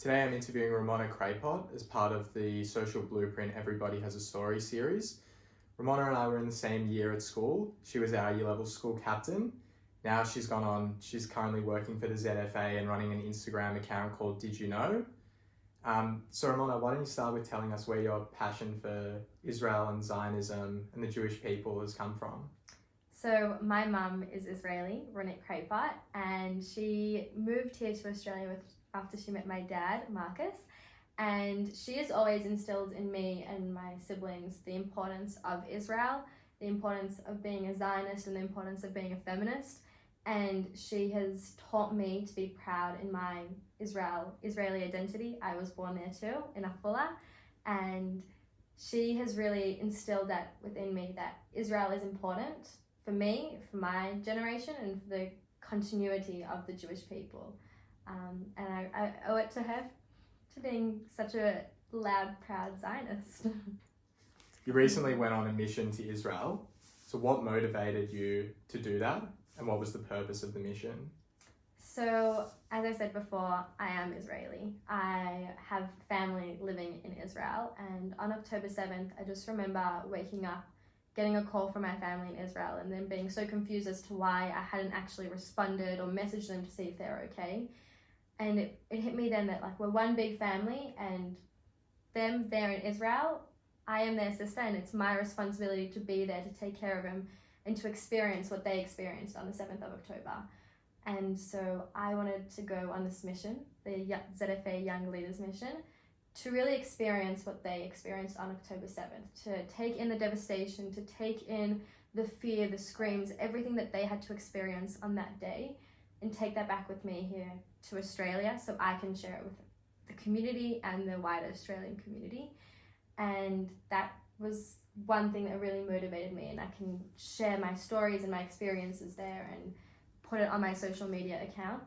Today I'm interviewing Ramona Chrapot as part of the Social Blueprint Everybody Has a Story series. Ramona and I were in the same year at school. She was our year level school captain. Now she's currently working for the ZFA and running an Instagram account called Did You Know? So Ramona, why don't you start with telling us where your passion for Israel and Zionism and the Jewish people has come from? So my mum is Israeli, Ramona Chrapot, and she moved here to Australia after she met my dad, Marcus, and she has always instilled in me and my siblings the importance of Israel, the importance of being a Zionist, and the importance of being a feminist. And she has taught me to be proud in my Israeli identity. I was born there too, in Afula, and she has really instilled that within me, that Israel is important for me, for my generation, and for the continuity of the Jewish people. And I owe it to her, to being such a loud, proud Zionist. You recently went on a mission to Israel. So what motivated you to do that? And what was the purpose of the mission? So, as I said before, I am Israeli. I have family living in Israel. And on October 7th, I just remember waking up, getting a call from my family in Israel, and then being so confused as to why I hadn't actually responded or messaged them to see if they're okay. And it hit me then that we're one big family, and them there in Israel, I am their sister, and it's my responsibility to be there to take care of them and to experience what they experienced on the 7th of October. And so I wanted to go on this mission, the ZFA Young Leaders Mission, to really experience what they experienced on October 7th, to take in the devastation, to take in the fear, the screams, everything that they had to experience on that day, and take that back with me here to Australia so I can share it with the community and the wider Australian community. And that was one thing that really motivated me, and I can share my stories and my experiences there and put it on my social media account.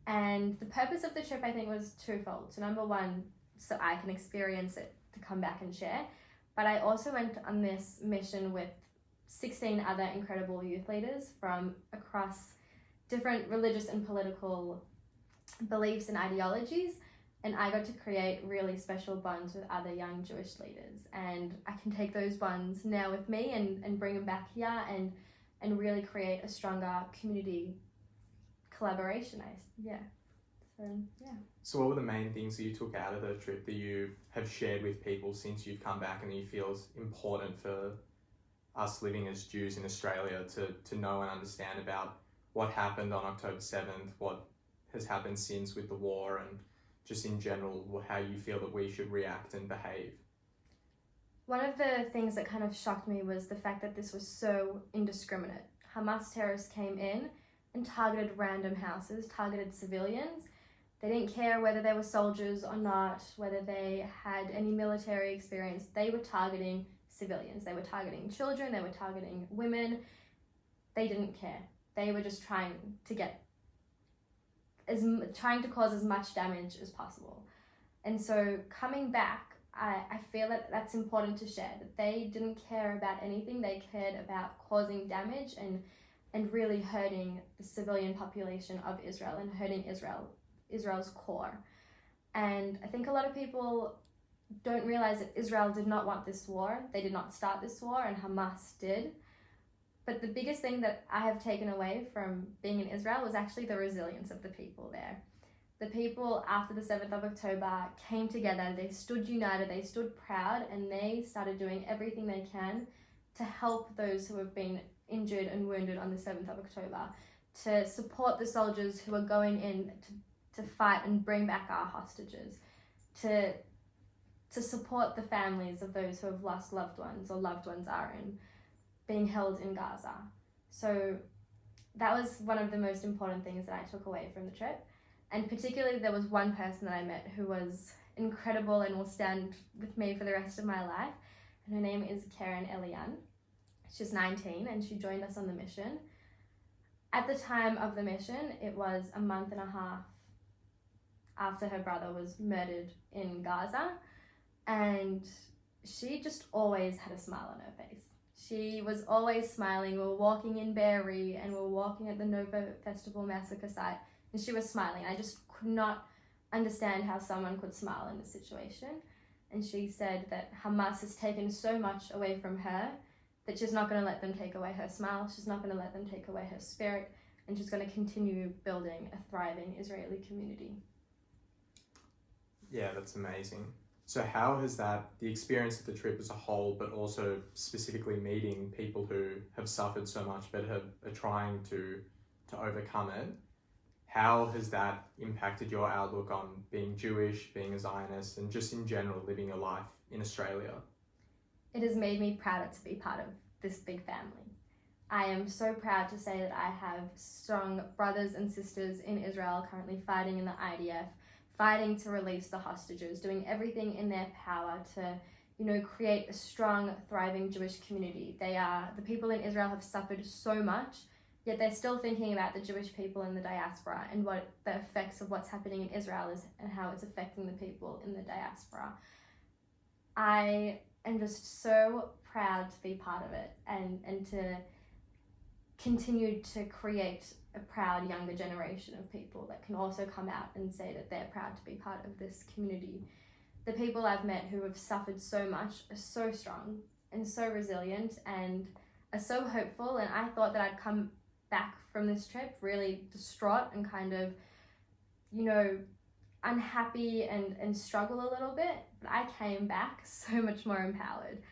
And the purpose of the trip, I think, was twofold. So number one, so I can experience it to come back and share. But I also went on this mission with 16 other incredible youth leaders from across different religious and political beliefs and ideologies. And I got to create really special bonds with other young Jewish leaders. And I can take those bonds now with me and bring them back here and really create a stronger community collaboration. So what were the main things that you took out of the trip that you have shared with people since you've come back and that you feel is important for us living as Jews in Australia to know and understand about what happened on October 7th, what has happened since with the war, and just in general, how you feel that we should react and behave? One of the things that kind of shocked me was the fact that this was so indiscriminate. Hamas terrorists came in and targeted random houses, targeted civilians. They didn't care whether they were soldiers or not, whether they had any military experience. They were targeting civilians. They were targeting children. They were targeting women. They didn't care. They were just trying to cause as much damage as possible. And so coming back, I feel that that's important to share, that they didn't care about anything. They cared about causing damage and really hurting the civilian population of Israel and hurting Israel's core. And I think a lot of people don't realize that Israel did not want this war. They did not start this war, and Hamas did. But the biggest thing that I have taken away from being in Israel was actually the resilience of the people there. The people after the 7th of October came together, they stood united, they stood proud, and they started doing everything they can to help those who have been injured and wounded on the 7th of October, to support the soldiers who are going in to fight and bring back our hostages, to support the families of those who have lost loved ones or loved ones are being held in Gaza. So that was one of the most important things that I took away from the trip. And particularly there was one person that I met who was incredible and will stand with me for the rest of my life. And her name is Karen Elian. She's 19 and she joined us on the mission. At the time of the mission, it was a month and a half after her brother was murdered in Gaza. And she just always had a smile on her face. She was always smiling. We were walking in Beary and we were walking at the Nova Festival massacre site, and she was smiling. I just could not understand how someone could smile in this situation. And she said that Hamas has taken so much away from her that she's not going to let them take away her smile, she's not going to let them take away her spirit, and she's going to continue building a thriving Israeli community. Yeah, that's amazing. So how has the experience of the trip as a whole, but also specifically meeting people who have suffered so much but are trying to overcome it, how has that impacted your outlook on being Jewish, being a Zionist, and just in general living a life in Australia? It has made me prouder to be part of this big family. I am so proud to say that I have strong brothers and sisters in Israel currently fighting in the IDF, fighting to release the hostages, doing everything in their power to, create a strong, thriving Jewish community. The people in Israel have suffered so much, yet they're still thinking about the Jewish people in the diaspora and what the effects of what's happening in Israel is and how it's affecting the people in the diaspora. I am just so proud to be part of it and to continue to create a proud younger generation of people that can also come out and say that they're proud to be part of this community. The people I've met who have suffered so much are so strong and so resilient and are so hopeful, and I thought that I'd come back from this trip really distraught and kind of, unhappy and struggle a little bit, but I came back so much more empowered.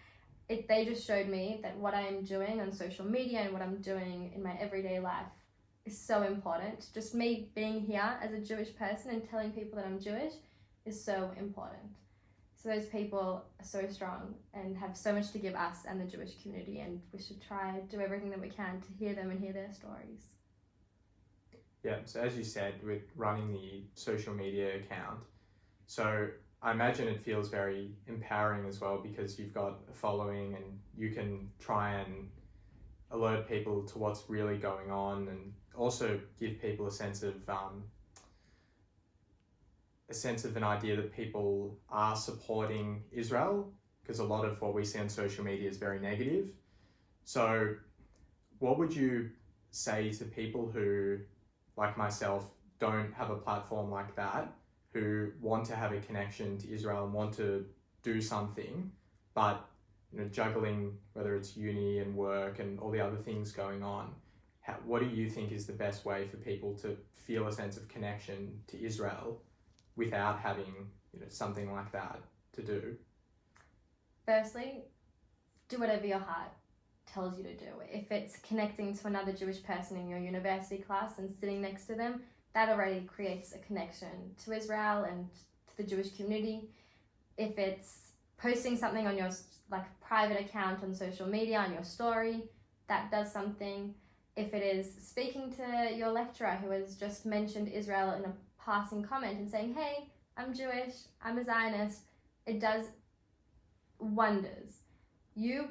They just showed me that what I am doing on social media and what I'm doing in my everyday life is so important. Just me being here as a Jewish person and telling people that I'm Jewish is so important. So those people are so strong and have so much to give us and the Jewish community, and we should try to do everything that we can to hear them and hear their stories. Yeah, so as you said, with running the social media account, so I imagine it feels very empowering as well because you've got a following and you can try and alert people to what's really going on and also give people a sense of an idea that people are supporting Israel, because a lot of what we see on social media is very negative. So what would you say to people who, like myself, don't have a platform like that, who want to have a connection to Israel and want to do something, but juggling whether it's uni and work and all the other things going on? What do you think is the best way for people to feel a sense of connection to Israel without having something like that to do? Firstly, do whatever your heart tells you to do. If it's connecting to another Jewish person in your university class and sitting next to them, that already creates a connection to Israel and to the Jewish community. If it's posting something on your private account on social media, on your story, that does something. If it is speaking to your lecturer who has just mentioned Israel in a passing comment and saying, hey, I'm Jewish, I'm a Zionist, it does wonders.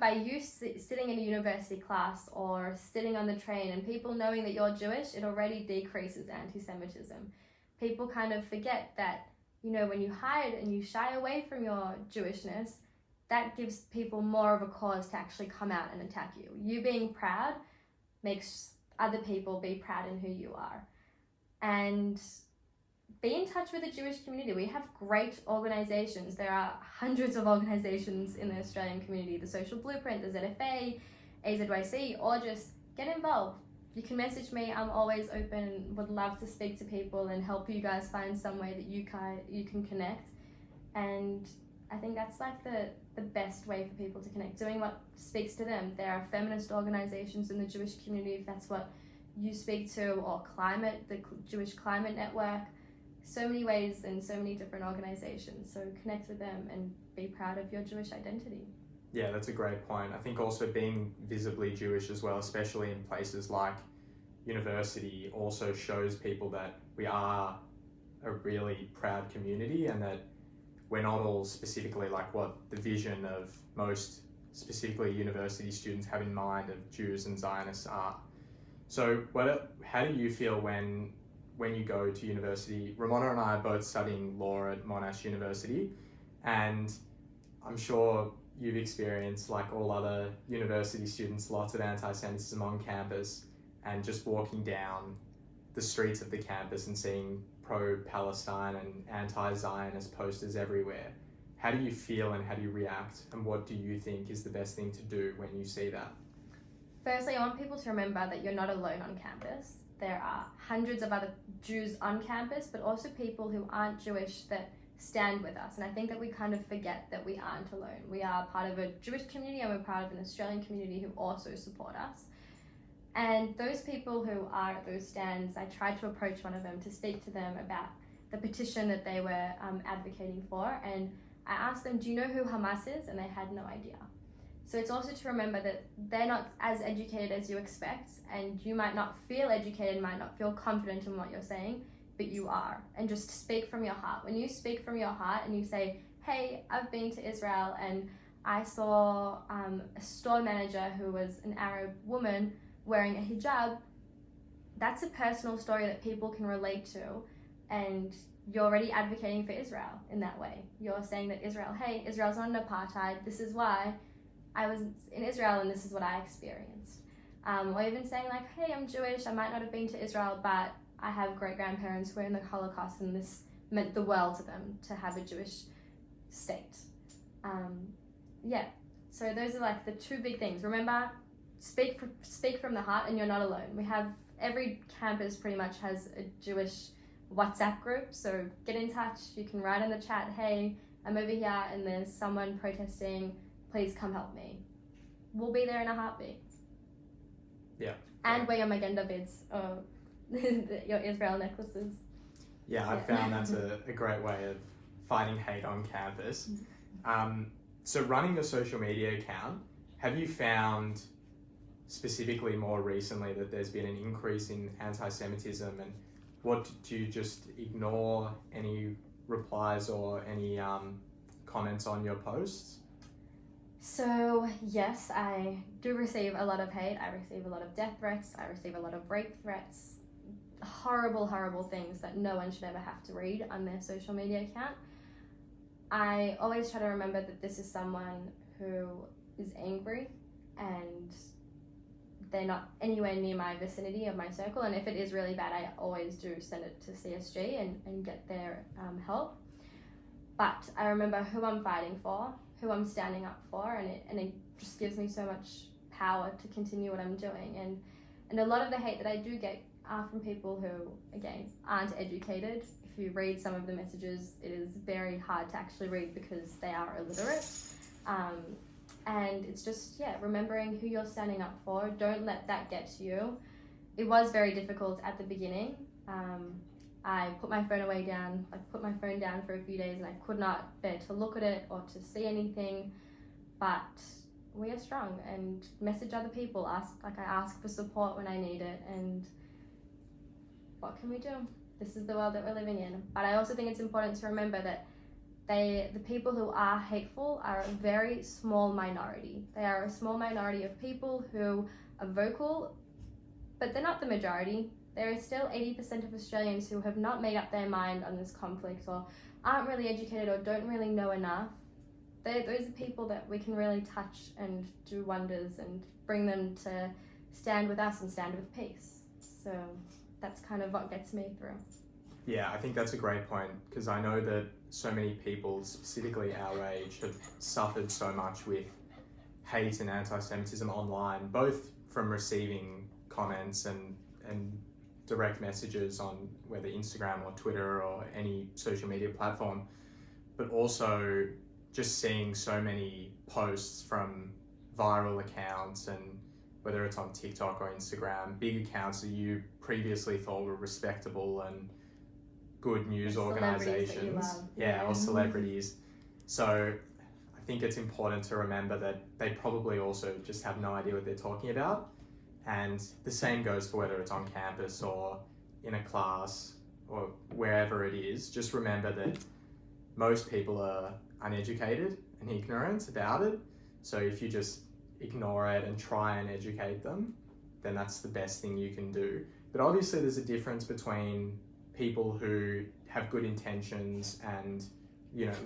By you sitting in a university class or sitting on the train and people knowing that you're Jewish, it already decreases anti-Semitism. People kind of forget that, when you hide and you shy away from your Jewishness, that gives people more of a cause to actually come out and attack you. You being proud makes other people be proud in who you are. And be in touch with the Jewish community. We have great organizations. There are hundreds of organizations in the Australian community, the Social Blueprint, the ZFA, AZYC, or just get involved. You can message me. I'm always open and would love to speak to people and help you guys find some way that you can connect. And I think that's the best way for people to connect, doing what speaks to them. There are feminist organizations in the Jewish community, if that's what you speak to, or the Jewish Climate Network. So many ways and so many different organizations. So connect with them and be proud of your Jewish identity. Yeah, that's a great point. I think also being visibly Jewish as well, especially in places like university, also shows people that we are a really proud community and that we're not all specifically like what the vision of most specifically university students have in mind of Jews and Zionists are. So how do you feel when you go to university? Ramona and I are both studying law at Monash University, and I'm sure you've experienced, like all other university students, lots of anti-Semitism on campus, and just walking down the streets of the campus and seeing pro-Palestine and anti-Zionist posters everywhere. How do you feel and how do you react, and what do you think is the best thing to do when you see that? Firstly, I want people to remember that you're not alone on campus. There are hundreds of other Jews on campus, but also people who aren't Jewish that stand with us. And I think that we kind of forget that we aren't alone. We are part of a Jewish community and we're part of an Australian community who also support us. And those people who are at those stands, I tried to approach one of them to speak to them about the petition that they were advocating for. And I asked them, do you know who Hamas is? And they had no idea. So it's also to remember that they're not as educated as you expect, and you might not feel educated, might not feel confident in what you're saying, but you are. And just speak from your heart. When you speak from your heart and you say, hey, I've been to Israel and I saw a store manager who was an Arab woman wearing a hijab, that's a personal story that people can relate to, and you're already advocating for Israel in that way. You're saying that Israel, hey, Israel's not an apartheid, this is why I was in Israel and this is what I experienced. Or even saying like, hey, I'm Jewish, I might not have been to Israel, but I have great-grandparents who were in the Holocaust and this meant the world to them to have a Jewish state. So those are like the two big things. Remember, speak from the heart, and you're not alone. We have, every campus pretty much has a Jewish WhatsApp group, so get in touch. You can write in the chat, hey, I'm over here and there's someone protesting, please come help me. We'll be there in a heartbeat. Yeah. And wear your Magenda vids or your Israel necklaces. Yeah, I found that's a great way of fighting hate on campus. So running your social media account, have you found specifically more recently that there's been an increase in anti-Semitism, and what do you just ignore any replies or any comments on your posts? So yes, I do receive a lot of hate. I receive a lot of death threats. I receive a lot of rape threats. Horrible, horrible things that no one should ever have to read on their social media account. I always try to remember that this is someone who is angry and they're not anywhere near my vicinity of my circle, and if it is really bad, I always do send it to CSG and get their help. But I remember who I'm fighting for, who I'm standing up for, and it just gives me so much power to continue what I'm doing. And a lot of the hate that I do get are from people who, again, aren't educated. If you read some of the messages, it is very hard to actually read because they are illiterate. And it's just, remembering who you're standing up for. Don't let that get to you. It was very difficult at the beginning. I put my phone down for a few days and I could not bear to look at it or to see anything. But we are strong, and message other people. I ask for support when I need it, and what can we do? This is the world that we're living in. But I also think it's important to remember that the people who are hateful are a very small minority. They are a small minority of people who are vocal, but they're not the majority. There are still 80% of Australians who have not made up their mind on this conflict, or aren't really educated, or don't really know enough. Those are people that we can really touch and do wonders and bring them to stand with us and stand with peace. So that's kind of what gets me through. Yeah, I think that's a great point, because I know that so many people, specifically our age, have suffered so much with hate and anti-Semitism online, both from receiving comments and direct messages on whether Instagram or Twitter or any social media platform, but also just seeing so many posts from viral accounts, and whether it's on TikTok or Instagram, big accounts that you previously thought were respectable and good news organizations, or celebrities. So I think it's important to remember that they probably also just have no idea what they're talking about. And the same goes for whether it's on campus or in a class or wherever it is. Just remember that most people are uneducated and ignorant about it. So if you just ignore it and try and educate them, then that's the best thing you can do. But obviously there's a difference between people who have good intentions and,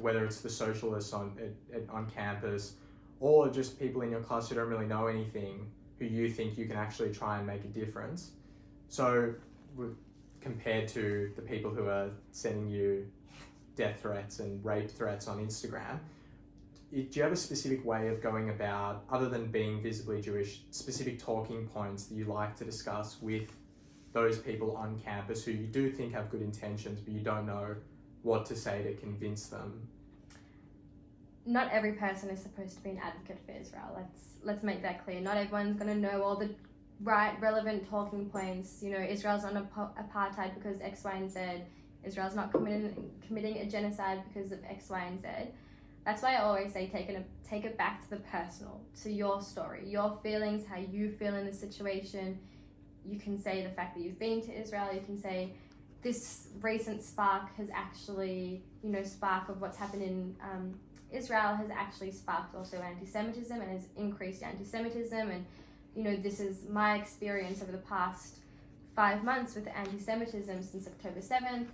whether it's the socialists on campus or just people in your class who don't really know anything, who you think you can actually try and make a difference. So compared to the people who are sending you death threats and rape threats on Instagram, do you have a specific way of going about, other than being visibly Jewish, specific talking points that you like to discuss with those people on campus who you do think have good intentions, but you don't know what to say to convince them? Not every person is supposed to be an advocate for Israel. Let's make that clear. Not everyone's going to know all the right, relevant talking points. You know, Israel's not apartheid because X, Y, and Z. Israel's not committing a genocide because of X, Y, and Z. That's why I always say take it back to the personal, to your story, your feelings, how you feel in the situation. You can say the fact that you've been to Israel. You can say this recent spark has actually, spark of what's happened in Israel has actually sparked also anti-Semitism and has increased anti-Semitism. And, this is my experience over the past 5 months with anti-Semitism since October 7th.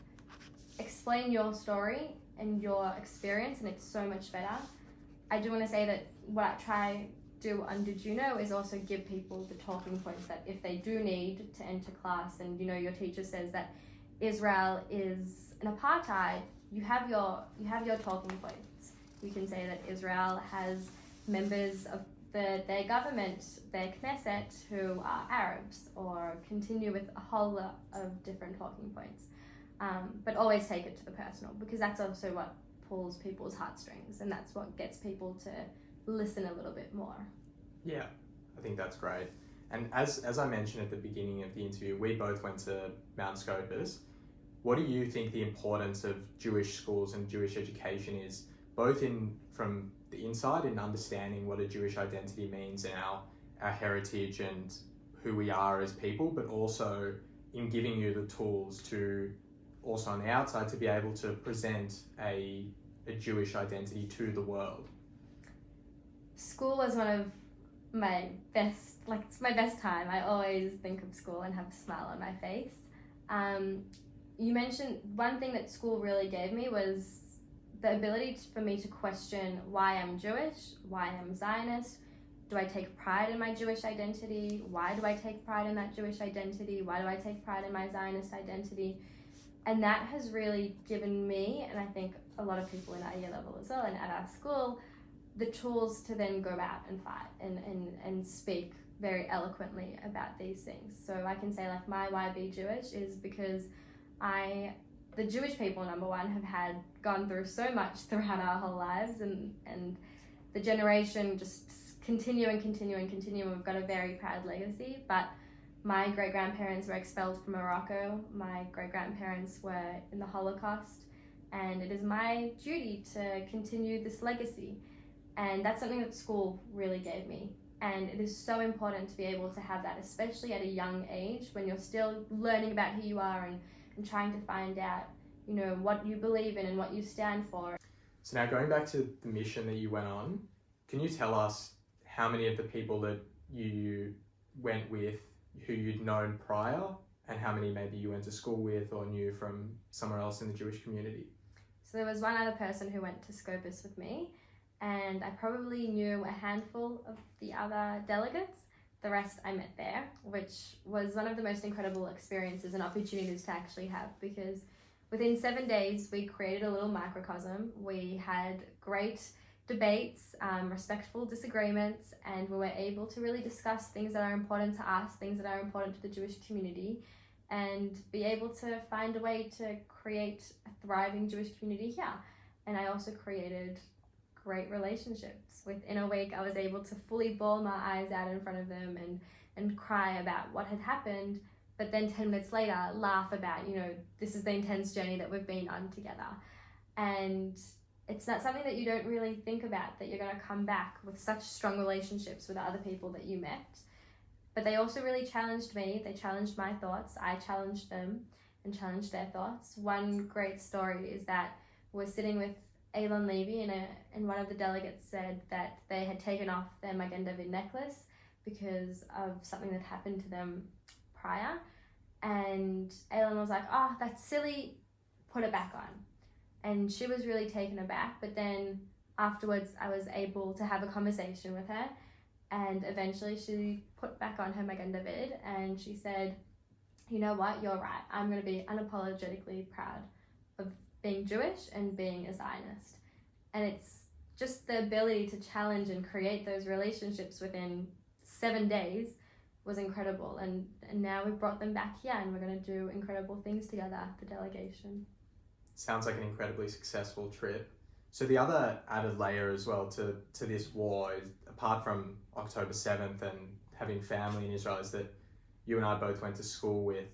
Explain your story and your experience, and it's so much better. I do want to say that what I try do under Juno is also give people the talking points that if they do need to enter class and your teacher says that Israel is an apartheid, you have your talking points. You can say that Israel has members of their government, their Knesset, who are Arabs, or continue with a whole lot of different talking points. But always take it to the personal, because that's also what pulls people's heartstrings, and that's what gets people to listen a little bit more. Yeah, I think that's great. And as I mentioned at the beginning of the interview, we both went to Mount Scopus. What do you think the importance of Jewish schools and Jewish education is, both from the inside in understanding what a Jewish identity means in our heritage and who we are as people, but also in giving you the tools to, also on the outside, to be able to present a Jewish identity to the world? School was one of my best, it's my best time. I always think of school and have a smile on my face. You mentioned one thing that school really gave me was the ability for me to question why I'm Jewish, why I'm Zionist. Do I take pride in my Jewish identity? Why do I take pride in that Jewish identity? Why do I take pride in my Zionist identity? And that has really given me, and I think a lot of people in our year level as well and at our school, the tools to then go out and fight and speak very eloquently about these things. So I can say my why be Jewish is because the Jewish people, number one, have gone through so much throughout our whole lives, and the generation just continue. We've got a very proud legacy, but my great-grandparents were expelled from Morocco. My great-grandparents were in the Holocaust, and it is my duty to continue this legacy. And that's something that school really gave me. And it is so important to be able to have that, especially at a young age when you're still learning about who you are and trying to find out, what you believe in and what you stand for. So now going back to the mission that you went on, can you tell us how many of the people that you went with who you'd known prior, and how many maybe you went to school with or knew from somewhere else in the Jewish community? So there was one other person who went to Scopus with me, and I probably knew a handful of the other delegates. The rest I met there, which was one of the most incredible experiences and opportunities to actually have, because within 7 days we created a little microcosm. We had great debates, respectful disagreements, and we were able to really discuss things that are important to us, things that are important to the Jewish community, and be able to find a way to create a thriving Jewish community here. And I also created great relationships. Within a week I was able to fully bawl my eyes out in front of them and cry about what had happened, but then 10 minutes later laugh about, this is the intense journey that we've been on together. And it's not something that you don't really think about, that you're going to come back with such strong relationships with the other people that you met. But they also really challenged me. They challenged my thoughts. I challenged them and challenged their thoughts. One great story is that we're sitting with Elon Levy, and one of the delegates said that they had taken off their Magen David necklace because of something that happened to them prior. And Elon was like, "Oh, that's silly, put it back on." And she was really taken aback, but then afterwards I was able to have a conversation with her, and eventually she put back on her Magen David, and she said, you know what, you're right. I'm going to be unapologetically proud of being Jewish and being a Zionist. And it's just the ability to challenge and create those relationships within 7 days was incredible. And now we've brought them back here and we're going to do incredible things together, the delegation. Sounds like an incredibly successful trip. So the other added layer as well to this war, is, apart from October 7th and having family in Israel, is that you and I both went to school with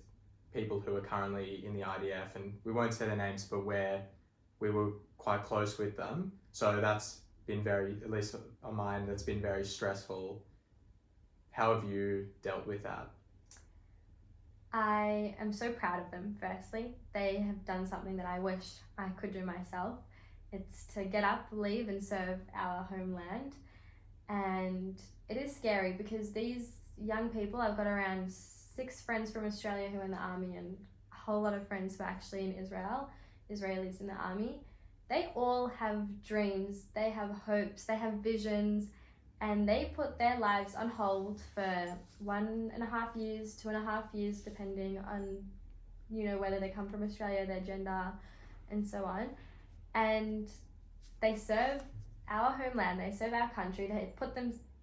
people who are currently in the IDF, and we won't say their names, but we were quite close with them. So that's been very, at least on mine, that's been very stressful. How have you dealt with that? I am so proud of them, firstly. They have done something that I wish I could do myself. It's to get up, leave and serve our homeland. And it is scary because these young people, I've got around 6 friends from Australia who are in the army and a whole lot of friends who are actually in Israel, Israelis in the army. They all have dreams, they have hopes, they have visions, and they put their lives on hold for 1.5 years, 2.5 years, depending on, you know, whether they come from Australia, their gender, and so on. And they serve our homeland, they serve our country,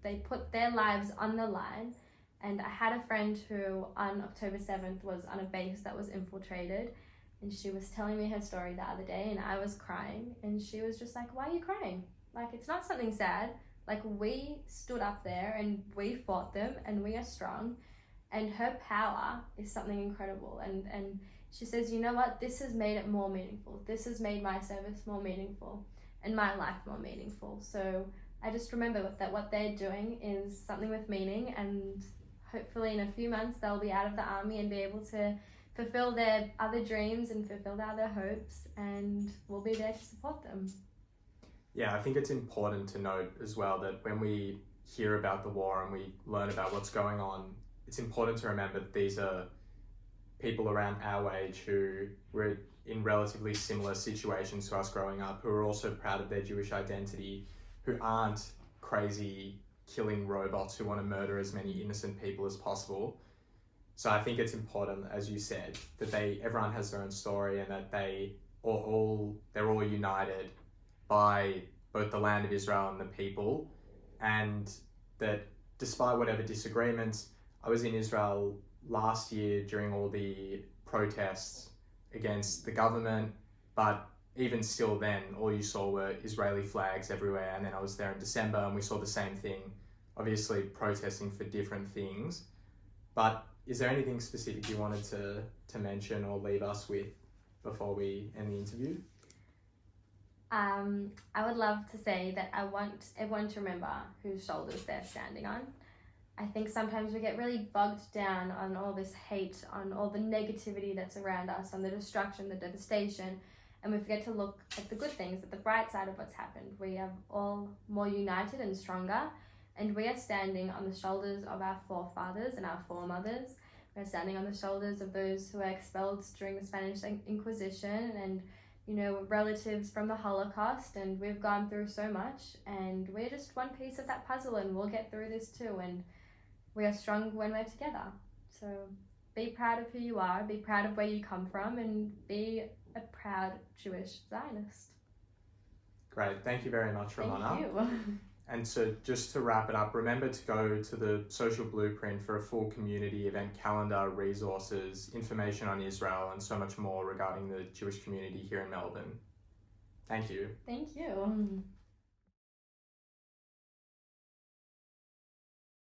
they put their lives on the line. And I had a friend who on October 7th was on a base that was infiltrated, and she was telling me her story the other day and I was crying, and she was just like, why are you crying? Like, it's not something sad. Like, we stood up there and we fought them and we are strong, and her power is something incredible. And she says, you know what, this has made it more meaningful. This has made my service more meaningful and my life more meaningful. So I just remember that what they're doing is something with meaning, and hopefully in a few months they'll be out of the army and be able to fulfill their other dreams and fulfill their other hopes, and we'll be there to support them. Yeah, I think it's important to note as well that when we hear about the war and we learn about what's going on, it's important to remember that these are people around our age who were in relatively similar situations to us growing up, who are also proud of their Jewish identity, who aren't crazy killing robots who want to murder as many innocent people as possible. So I think it's important, as you said, that everyone has their own story, and that they're all united by both the land of Israel and the people, and that despite whatever disagreements, I was in Israel last year during all the protests against the government, but even still then, all you saw were Israeli flags everywhere. And then I was there in December and we saw the same thing, obviously protesting for different things. But is there anything specific you wanted to mention or leave us with before we end the interview? I would love to say that I want everyone to remember whose shoulders they're standing on. I think sometimes we get really bogged down on all this hate, on all the negativity that's around us, on the destruction, the devastation, and we forget to look at the good things, at the bright side of what's happened. We are all more united and stronger, and we are standing on the shoulders of our forefathers and our foremothers. We're standing on the shoulders of those who were expelled during the Spanish Inquisition, and you know, relatives from the Holocaust, and we've gone through so much, and we're just one piece of that puzzle, and we'll get through this too, and we are strong when we're together. So be proud of who you are, be proud of where you come from, and be a proud Jewish Zionist. Great, thank you very much, Ramona. Thank you. And so just to wrap it up, remember to go to the Social Blueprint for a full community event calendar, resources, information on Israel, and so much more regarding the Jewish community here in Melbourne. Thank you. Thank you.